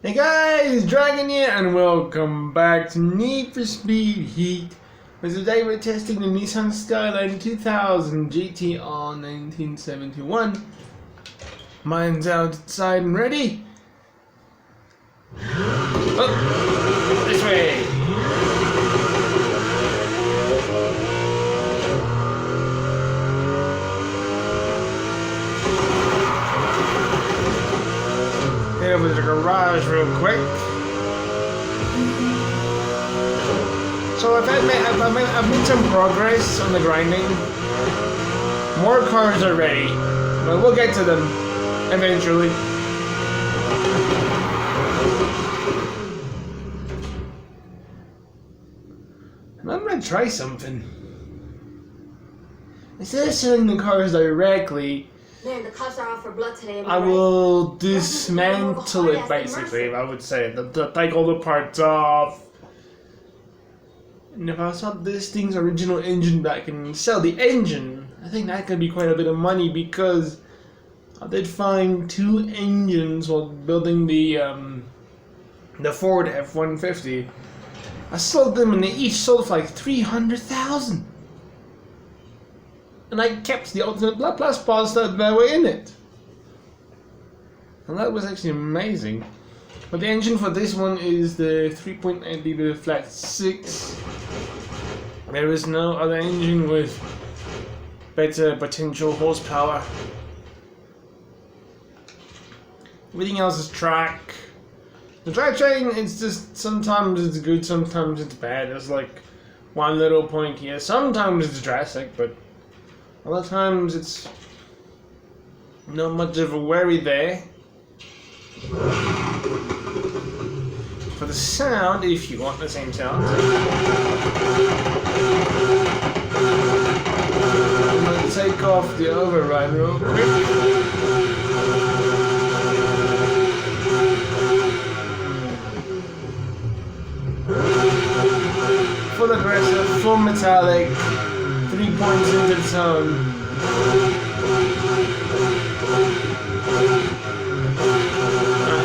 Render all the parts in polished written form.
Hey guys, Dragon here, and welcome back to Need for Speed Heat. But today we're testing the Nissan Skyline 2000 GTR 1971. Mine's outside and ready. Oh, this way. Head over to the garage real quick. So I've made some progress on the grinding. More cars are ready, but we'll get to them eventually. And I'm gonna try something. Instead of selling the cars directly, man, the cops are out for blood today. I will dismantle it, basically, I would say. Take all the parts off. And if I saw this thing's original engine back and sell the engine, I think that could be quite a bit of money, because I did find two engines while building the Ford F-150. I sold them and they each sold for like $300,000. And I kept the Ultimate Blood Plus parts that were in it. And that was actually amazing. But the engine for this one is the 3.8 liter flat 6. There is no other engine with better potential horsepower. Everything else is track. The drivetrain, it's just, sometimes it's good, sometimes it's bad. There's like one little point here. Sometimes it's drastic, but other times it's not much of a worry there. For the sound, if you want the same sound, I'm going to take off the override real quick. Full aggressive, full metallic, 3 points into tone.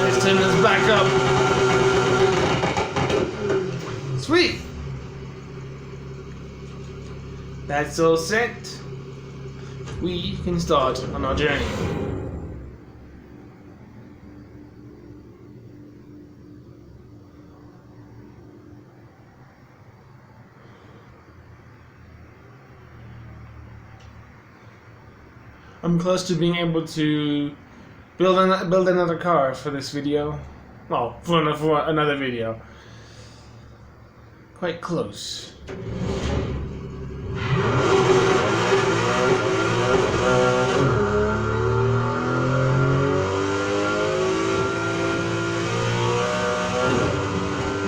Let's turn this back up. Sweet! That's all set. We can start on our journey. I'm close to being able to build another car for this video. Well, for another video. Quite close.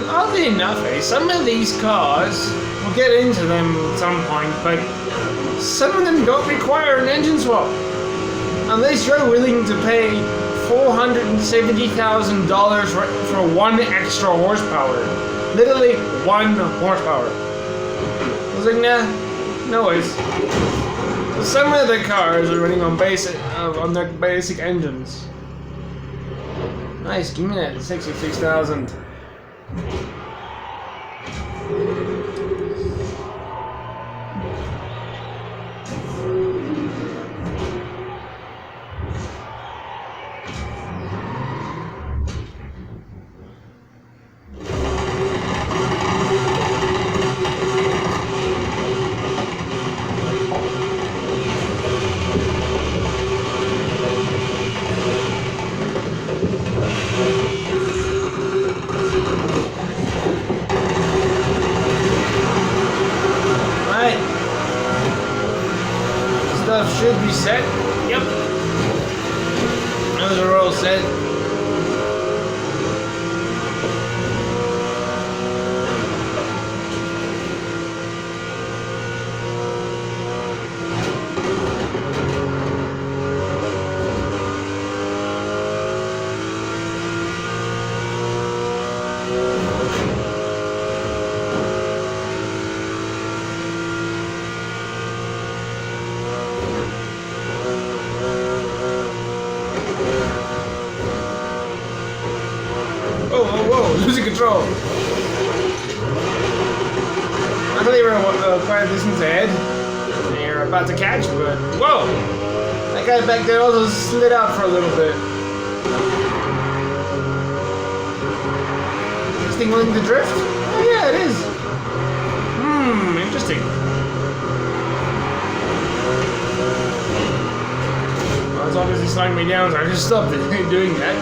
Oddly enough, some of these cars, we'll get into them at some point, but some of them don't require an engine swap. Unless you're willing to pay $470,000 for one extra horsepower. Literally 1 horsepower. I was like, nah, no ways. Some of the cars are running on their basic engines. Nice, give me that 66,000. Stuff should be set. Yep. Those are all set. losing control. Luckily, we're quite a distance ahead. They're about to catch, but whoa! That guy back there also slid out for a little bit. Is this thing willing to drift? Oh yeah, it is. Interesting. Well, it's obviously slowing me down, so I just stopped doing that.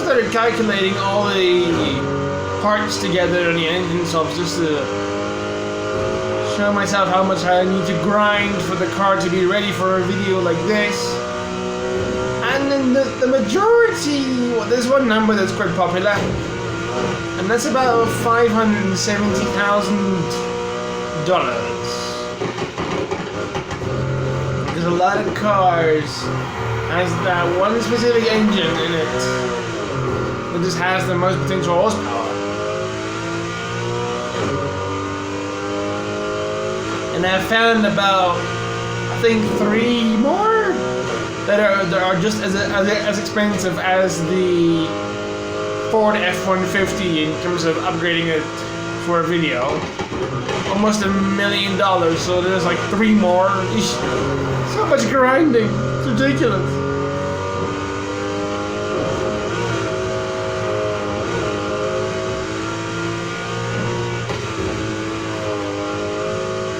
Started calculating all the parts together on the engine stops just to show myself how much I need to grind for the car to be ready for a video like this. And then the majority, well, there's one number that's quite popular, and that's about $570,000. Because a lot of cars has that one specific engine in it. It just has the most potential horsepower. And I've found about, I think, 3 more that are just as expensive as the Ford F-150 in terms of upgrading it for a video. Almost $1 million, so there's like 3 more. So much grinding. It's ridiculous.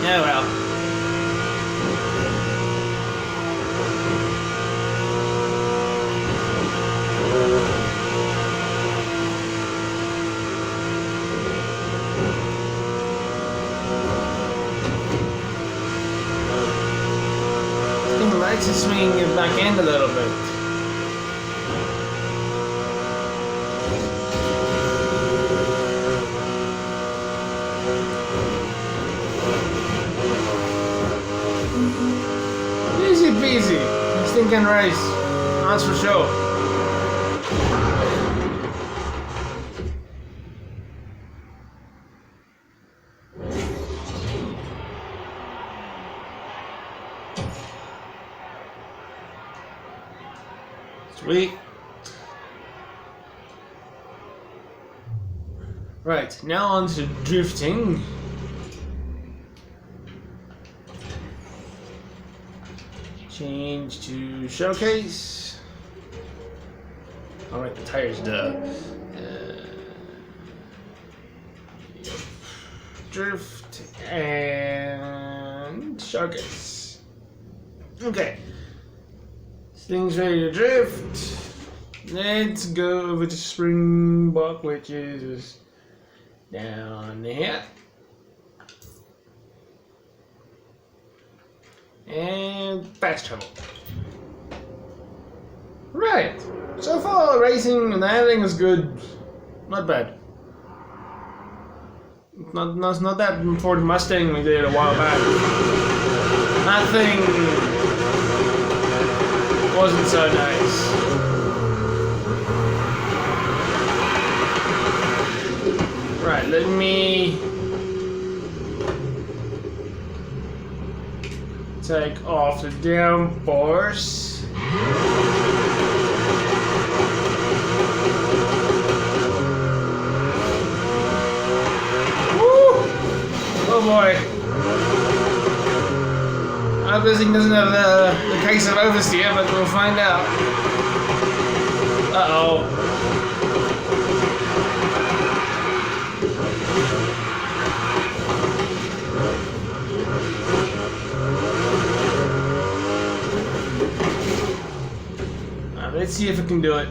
Yeah, well. I think the lights are swinging it back end a little bit. Easy peasy. Stinking rice. That's for sure. Sweet. Right, now on to drifting. Change to showcase. Alright, the tires, duh. Drift and showcase. Okay. This thing's ready to drift. Let's go over to Springbok, which is down here. And fast travel. Right. So far, racing and handling is good. Not bad. Not that Ford Mustang we did a while back. That thing wasn't so nice. Right, let me take off the downforce. Woo! Oh boy. I hope this thing doesn't have the case of oversteer, but we'll find out. Uh-oh. Let's see if it can do it.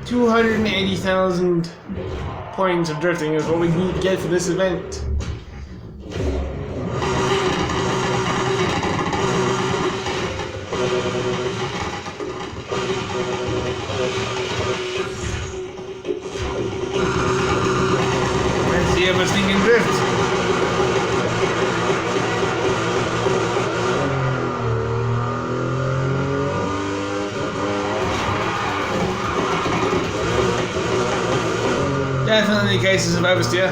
280,000 points of drifting is what we need to get for this event. Let's see if this thing can drift. Definitely cases of oversteer.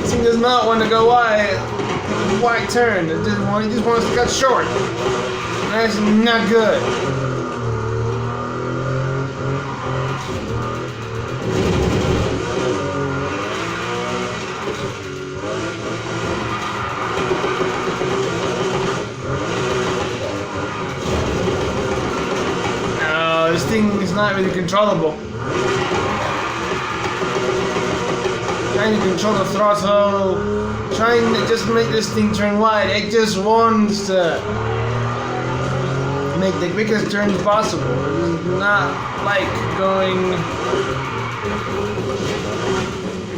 He does not want to go wide. Wide turn. He just wants to cut short. That's not good. No, this thing is not really controllable. Trying to control the throttle, trying to just make this thing turn wide. It just wants to make the quickest turns possible. It does not like going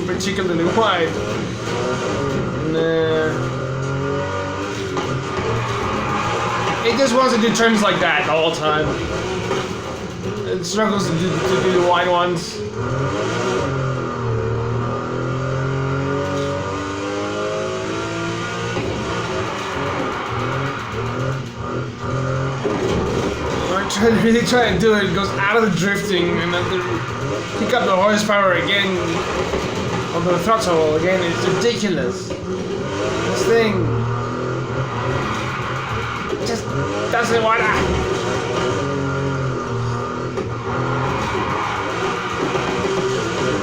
particularly wide. Nah. It just wants to do turns like that the whole time. It struggles to do the wide ones. Really try to do it, goes out of the drifting and then pick up the horsepower again on the throttle again. It's ridiculous. This thing just doesn't want to.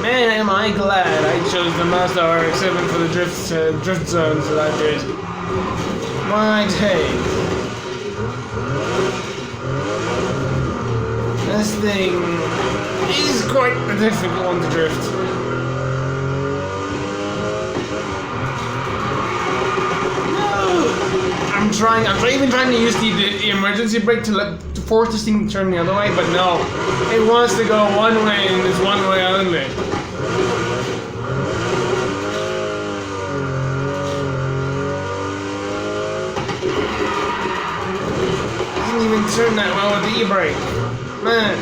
Man, am I glad I chose the Mazda RX-7 for the drift zones that I did. My days. This thing is quite a difficult one to drift. No! I'm even trying to use the emergency brake to force this thing to turn the other way, but no. It wants to go one way and it's one way only. Doesn't even turn that well with the e-brake. Man.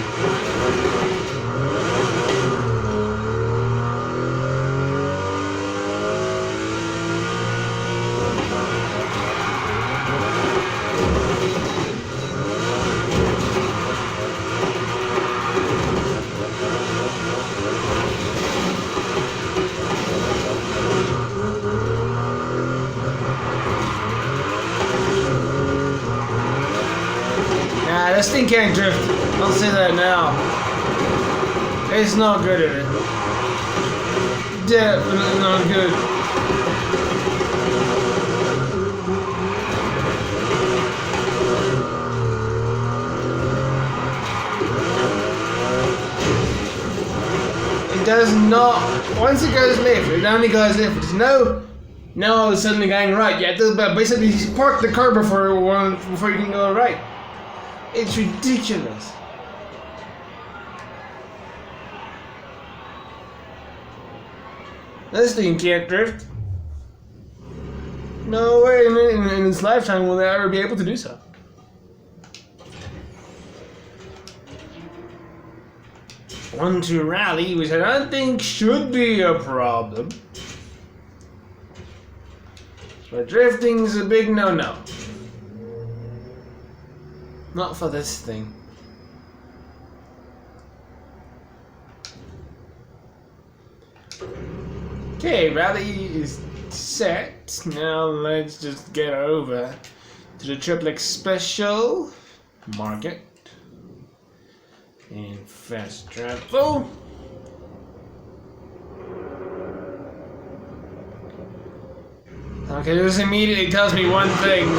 Nah, this thing can't drift. I'll say that now. It's not good at it. Definitely not good. It does not. Once it goes left, it only goes left. There's no suddenly going right. You have to basically park the car before you can go right. It's ridiculous. This thing can't drift. No way in its lifetime will it ever be able to do so. One to rally, which I don't think should be a problem. But drifting's a big no-no. Not for this thing. Okay, rally is set. Now let's just get over to the triplex special. Mark it. And fast travel. Okay, this immediately tells me one thing.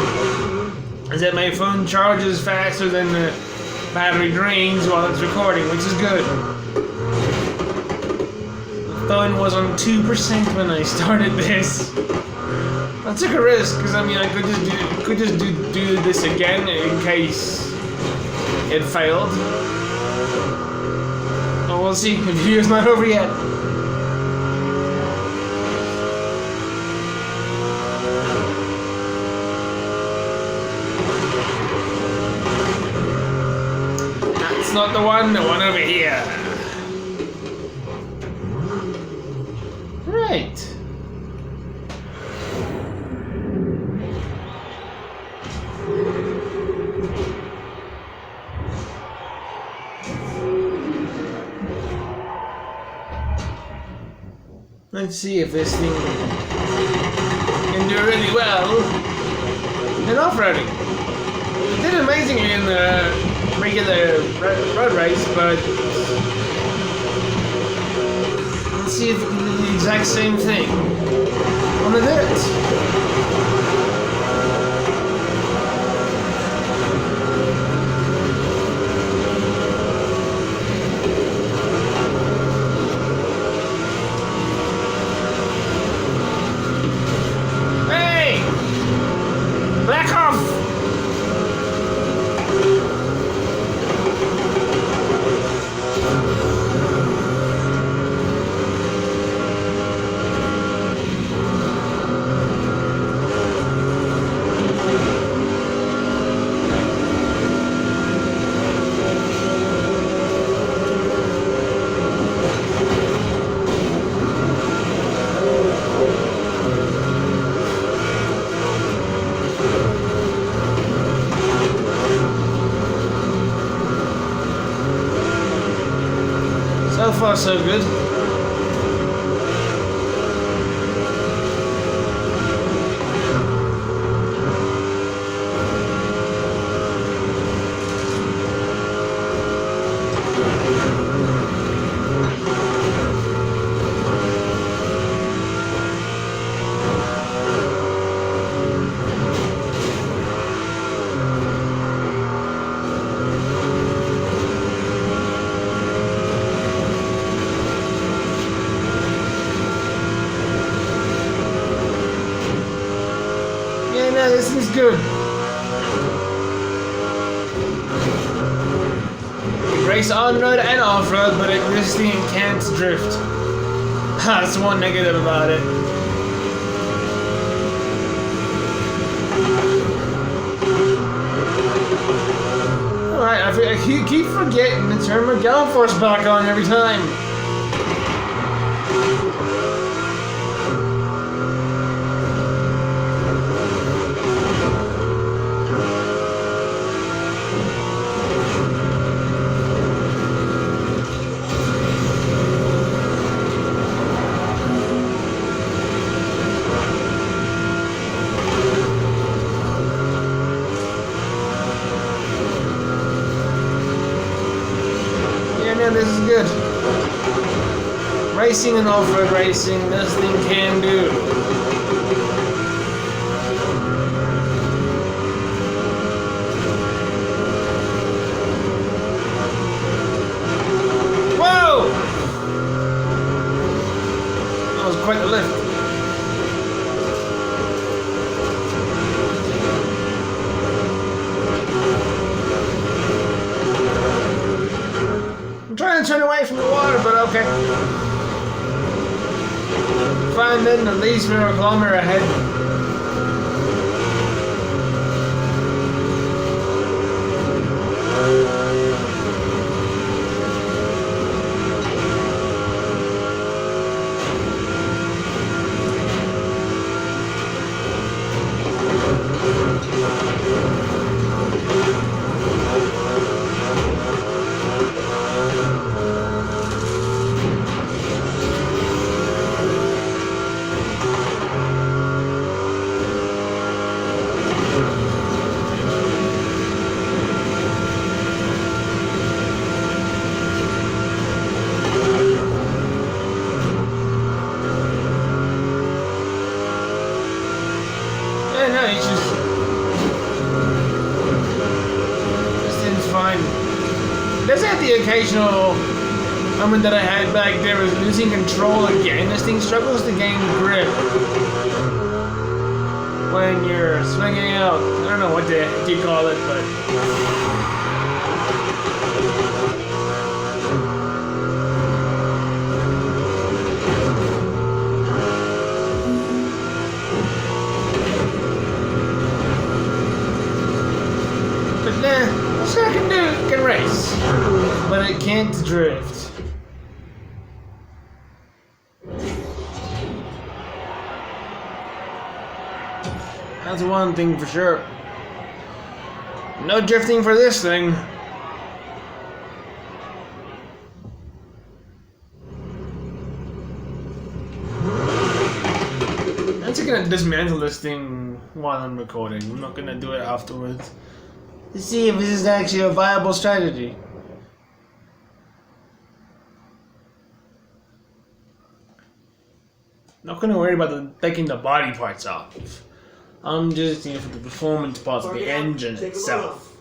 Is that my phone charges faster than the battery drains while it's recording, which is good. The phone was on 2% when I started this. I took a risk because I mean I could just do this again in case it failed. But we'll see. The video's not over yet. That's not the one over here. Right. Let's see if this thing can do really well in off-roading. It did amazingly in the regular road race, but let's see if it can do the exact same thing on the dirt. Back off! So far, so good. Yeah, this is good. Race on-road and off-road, but this thing can't drift. That's one negative about it. Alright, I keep forgetting to turn my gallon force back on every time. This is good. Racing and off-road racing, this thing can do. Whoa! That was quite the lift. I'm trying to turn away from the water, but okay. Fine then, at least we're a kilometer ahead. No, it's just... This thing's fine. It does have the occasional moment that I had back there was losing control again. This thing struggles to gain grip when you're swinging out. I don't know what you call it, but... Nah, So it can race, but it can't drift. That's one thing for sure. No drifting for this thing. I'm just gonna dismantle this thing while I'm recording. I'm not gonna do it afterwards. To see if this is actually a viable strategy. Not gonna worry about taking the body parts off. I'm just here for the performance parts of the engine itself.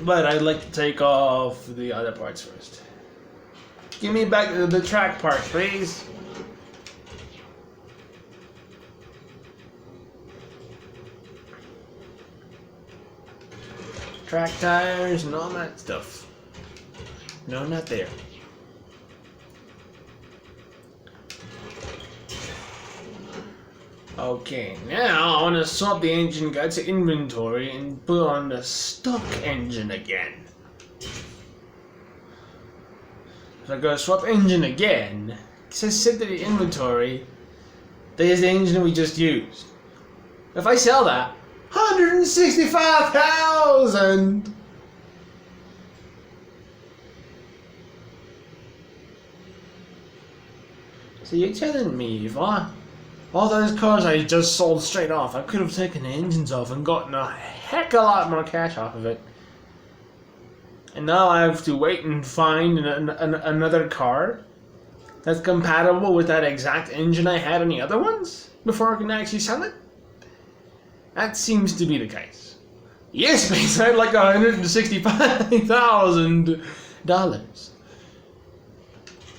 But I'd like to take off the other parts first. Give me back the track part, please. Track tires and all that stuff. No, not there. Okay, now I want to swap the engine guide to inventory and put on the stock engine again. If I go swap engine again, it says set to the inventory, there's the engine we just used. If I sell that, 165,000! So you're telling me if all those cars I just sold straight off, I could have taken the engines off and gotten a heck of a lot more cash off of it. And now I have to wait and find another car that's compatible with that exact engine I had on the other ones before I can actually sell it? That seems to be the case. Yes, please, I'd like $165,000.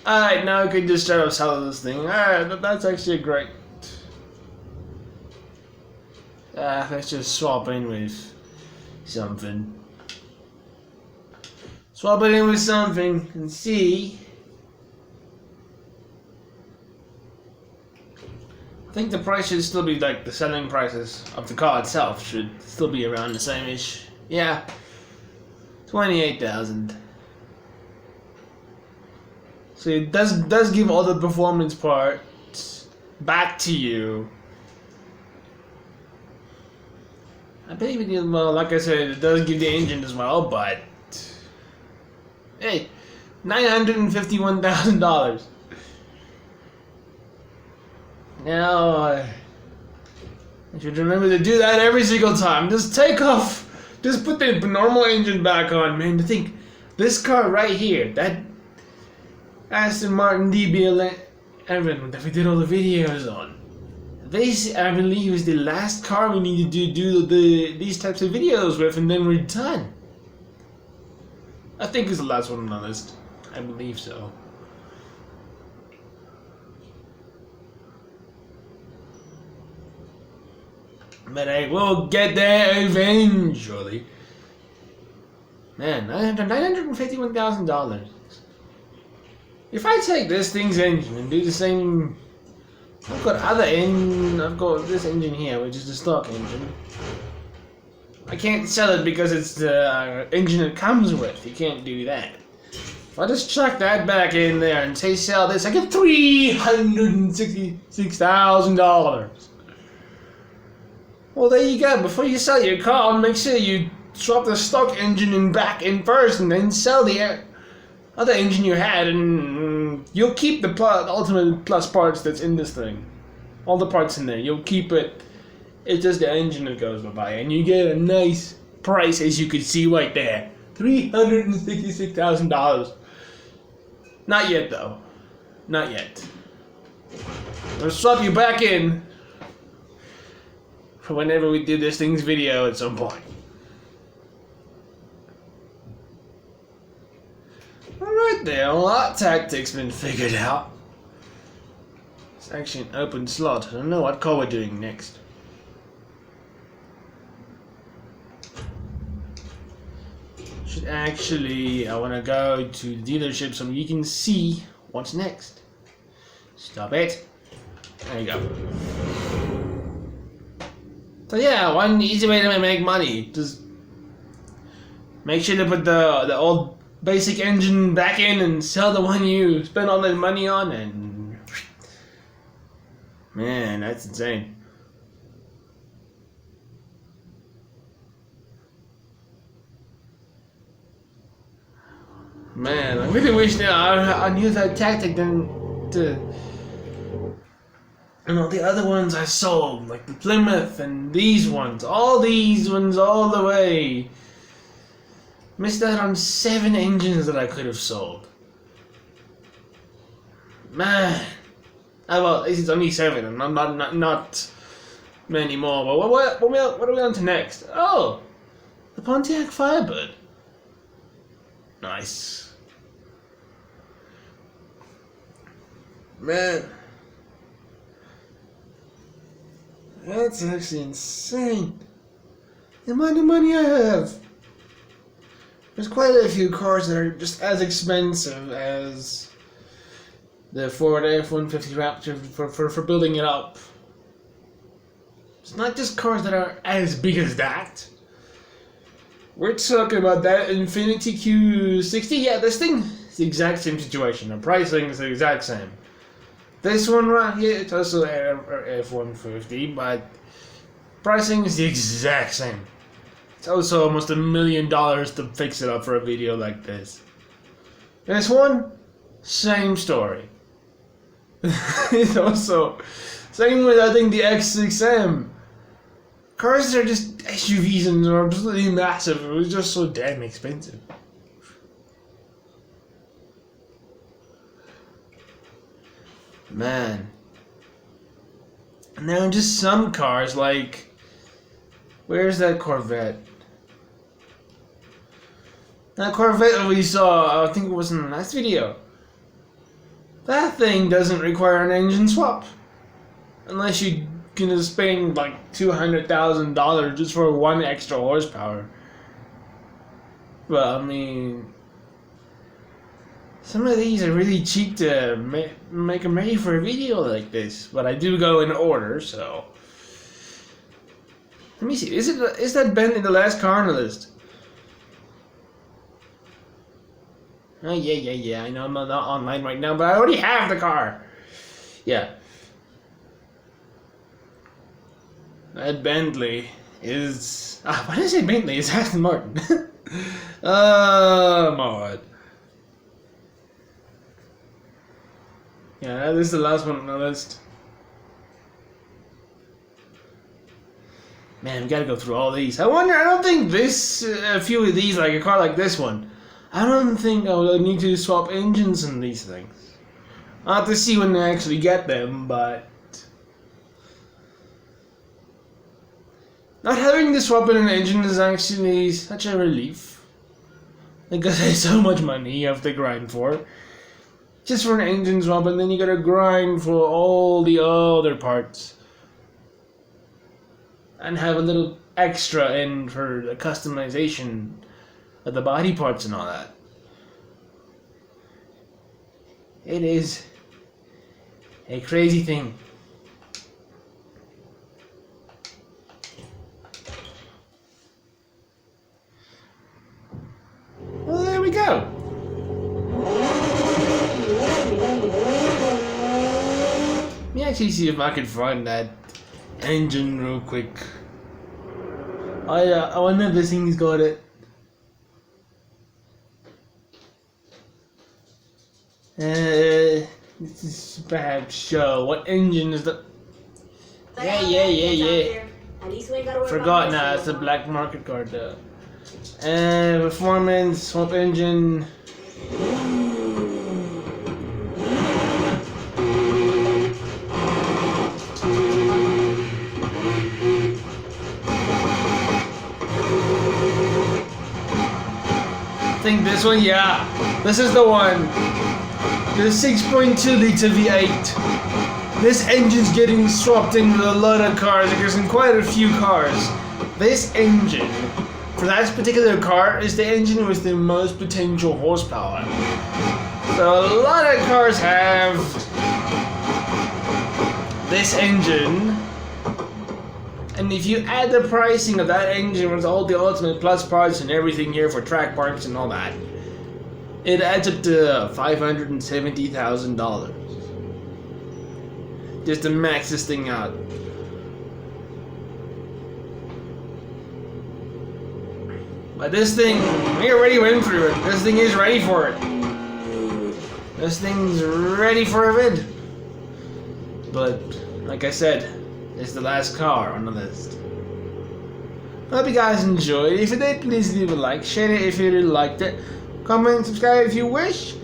Alright, now I can just try to sell this thing. Alright, that's actually great. Let's just swap in with something. Swap it in with something and see. I think the price should still be like the selling prices of the car itself should still be around the same-ish. Yeah, 28,000. So it does give all the performance parts back to you. I believe it is, well, like I said, it does give the engine as well, but hey, $951,000. Now, I should remember to do that every single time. Just take off, just put the normal engine back on, man. To think, this car right here, that Aston Martin DB11 that we did all the videos on. This, I believe, was the last car we needed to do these types of videos with, and then we're done. I think it's the last one on the list. I believe so. But I will get there eventually. Man, $951,000. If I take this thing's engine and do the same, I've got this engine here, which is the stock engine. I can't sell it because it's the engine it comes with. You can't do that. If I just chuck that back in there and say sell this, I get $366,000. Well, there you go. Before you sell your car, make sure you swap the stock engine back in first, and then sell the other engine you had, and you'll keep the ultimate plus parts that's in this thing. All the parts in there, you'll keep it. It's just the engine that goes bye-bye, and you get a nice price, as you can see right there. $366,000. Not yet, though. Not yet. I'll swap you back in for whenever we do this thing's video at some point. Alright there, well, that tactic's been figured out. It's actually an open slot. I don't know what car we're doing next. Should actually, I want to go to the dealership so you can see what's next. Stop it. There you go. So yeah, one easy way to make money. Just Make sure to put the old basic engine back in and sell the one you spent all that money on, and man, that's insane. Man, I really wish that I knew that tactic then to. You know, the other ones I sold, like the Plymouth and these ones, all the way. Missed out on 7 engines that I could have sold. Man. Well, this is only 7, and I'm not many more. But what are we on to next? Oh, the Pontiac Firebird. Nice. Man. That's actually insane. The amount of money I have. There's quite a few cars that are just as expensive as the Ford F-150 Raptor for building it up. It's not just cars that are as big as that. We're talking about that Infiniti Q60. Yeah, this thing is the exact same situation. The pricing is the exact same. This one right here, it's also F-150, but pricing is the exact same. It's also almost $1 million to fix it up for a video like this. This one, same story. It's also same with I think the X6M. Cars that are just SUVs and are absolutely massive. It was just so damn expensive. Man. And there are just some cars like, where's that Corvette? That Corvette that we saw, I think it was in the last video. That thing doesn't require an engine swap. Unless you're gonna spend like $200,000 just for 1 extra horsepower. But I mean, some of these are really cheap to make them ready for a video like this. But I do go in order, so. Let me see, is that Bentley the last car on the list? Oh, yeah, I know I'm not online right now, but I already have the car. Yeah. That Bentley is... why did I say Bentley? It's Aston Martin. Mod. Yeah, this is the last one on the list. Man, we gotta go through all these. I don't think this, a few of these, like a car like this one, I don't think I will need to swap engines in these things. I'll have to see when I actually get them, but not having to swap in an engine is actually such a relief. Because there's so much money you have to grind for. Just for an engine swap, and then you gotta grind for all the other parts. And have a little extra in for the customization of the body parts and all that. It is a crazy thing. Well, there we go. Let me actually see if I can find that engine real quick. I wonder if this thing's got it. This is perhaps show what engine is the. Yeah. Forgot now. It's a black market card though. Performance, swap engine. I think this one, yeah. This is the one. The 6.2 liter V8. This engine's getting swapped in with a lot of cars. There's in quite a few cars. This engine, for that particular car, is the engine with the most potential horsepower. So a lot of cars have this engine And if you add the pricing of that engine with all the Ultimate Plus parts and everything here for track parts and all that, it adds up to $570,000. Just to max this thing out. But this thing, we already went through it. This thing is ready for it. This thing's ready for a vid. But, like I said, it's the last car on the list. I hope you guys enjoyed. If you did, please leave a like, share it if you really liked it, comment, subscribe if you wish.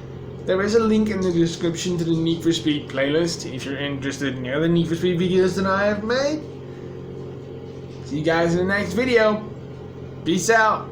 There is a link in the description to the Need for Speed playlist if you're interested in the other Need for Speed videos that I have made. See you guys in the next video. Peace out.